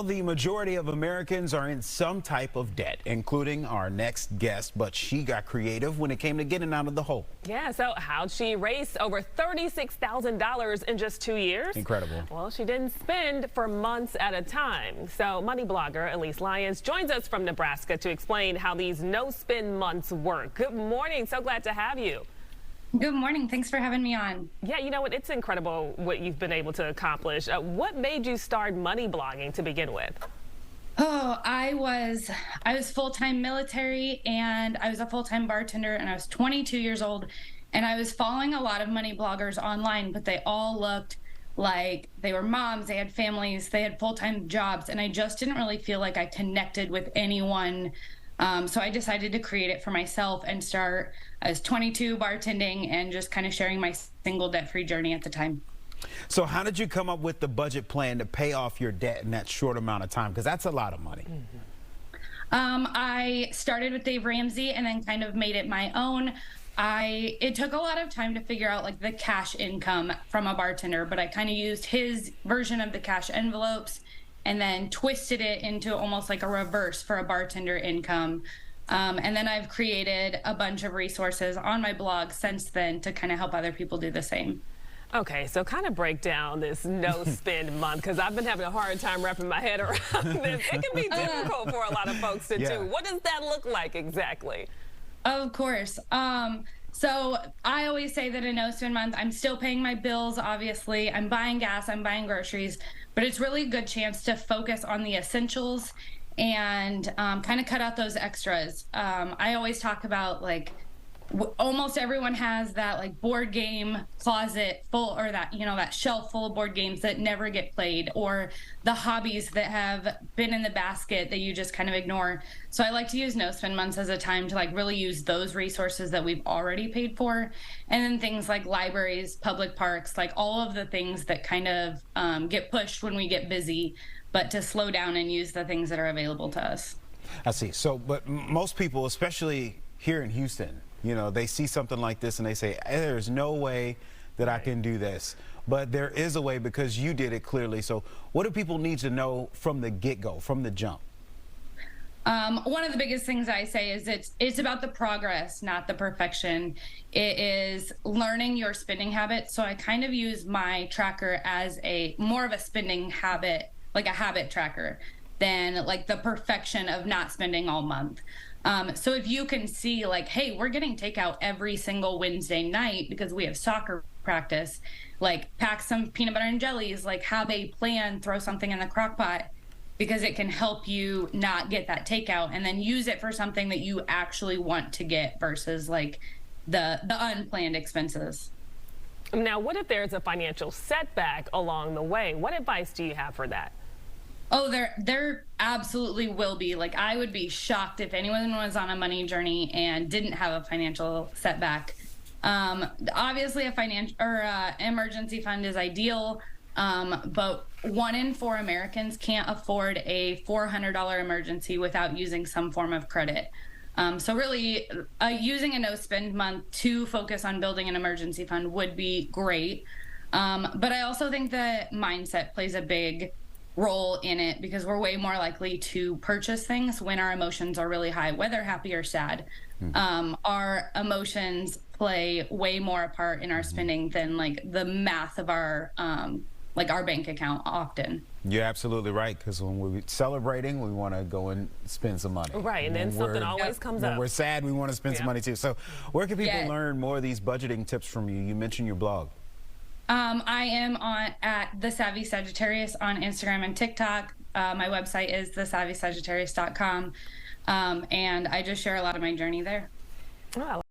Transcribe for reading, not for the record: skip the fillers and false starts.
The majority of Americans are in some type of debt, including our next guest, but she got creative when it came to getting out of the hole. Yeah, so how'd she raise over $36,000 in just 2 years? Incredible. Well, she didn't spend for months at a time. So money blogger Elise Lyons joins us from Nebraska to explain how these no-spend months work. Good morning. So glad to have you. Good morning. Thanks for having me on. Yeah, you know what? It's incredible what you've been able to accomplish. What made you start money blogging to begin with? Oh, I was full-time military, and I was a full-time bartender, and I was 22 years old, and I was following a lot of money bloggers online, but they all looked like they were moms, they had families, they had full-time jobs, and I just didn't really feel like I connected with anyone. So I decided to create it for myself and start. I was 22 bartending and just kind of sharing my single debt-free journey at the time. So how did you come up with the budget plan to pay off your debt in that short amount of time? Because that's a lot of money. I started with Dave Ramsey and then kind of made it my own. It took a lot of time to figure out like the cash income from a bartender, but I kind of used his version of the cash envelopes and then twisted it into almost like a reverse for a bartender income. And then I've created a bunch of resources on my blog since then to kind of help other people do the same. Okay, so kind of break down this no-spend month, because I've been having a hard time wrapping my head around this. It can be difficult for a lot of folks to do. What does that look like exactly? Of course. So I always say that a no-spend month, I'm still paying my bills, obviously. I'm buying gas, I'm buying groceries, but it's really a good chance to focus on the essentials and kind of cut out those extras. I always talk about like almost everyone has that like board game closet full, or that, you know, that shelf full of board games that never get played, or the hobbies that have been in the basket that you just kind of ignore. So I like to use no spend months as a time to like really use those resources that we've already paid for, and then things like libraries, public parks, like all of the things that kind of get pushed when we get busy, but to slow down and use the things that are available to us. I see. So, but most people, especially here in Houston, you know, they see something like this and they say, there's no way that I can do this. But there is a way, because you did it clearly. So what do people need to know from the get-go, from the jump? One of the biggest things I say is it's about the progress, not the perfection. It is learning your spending habits. So I kind of use my tracker as more of a spending habit, like a habit tracker, than like the perfection of not spending all month. So if you can see like, hey, we're getting takeout every single Wednesday night because we have soccer practice, like pack some peanut butter and jellies, like have a plan, throw something in the crock pot, because it can help you not get that takeout, and then use it for something that you actually want to get versus like the unplanned expenses. Now, what if there's a financial setback along the way? What advice do you have for that? Oh, there absolutely will be. Like, I would be shocked if anyone was on a money journey and didn't have a financial setback. Obviously, a financial or emergency fund is ideal, but 1 in 4 Americans can't afford a $400 emergency without using some form of credit. So really, using a no-spend month to focus on building an emergency fund would be great. But I also think that mindset plays a big role in it, because we're way more likely to purchase things when our emotions are really high, whether happy or sad. Our emotions play way more a part in our spending than like the math of our our bank account often. You're absolutely right, because when we're celebrating, we want to go and spend some money. Right, and then something always comes up. When we're sad, we want to spend some money too. So where can people learn more of these budgeting tips from you? You mentioned your blog. I am at The Savvy Sagittarius on Instagram and TikTok. My website is thesavvysagittarius.com, and I just share a lot of my journey there. Oh,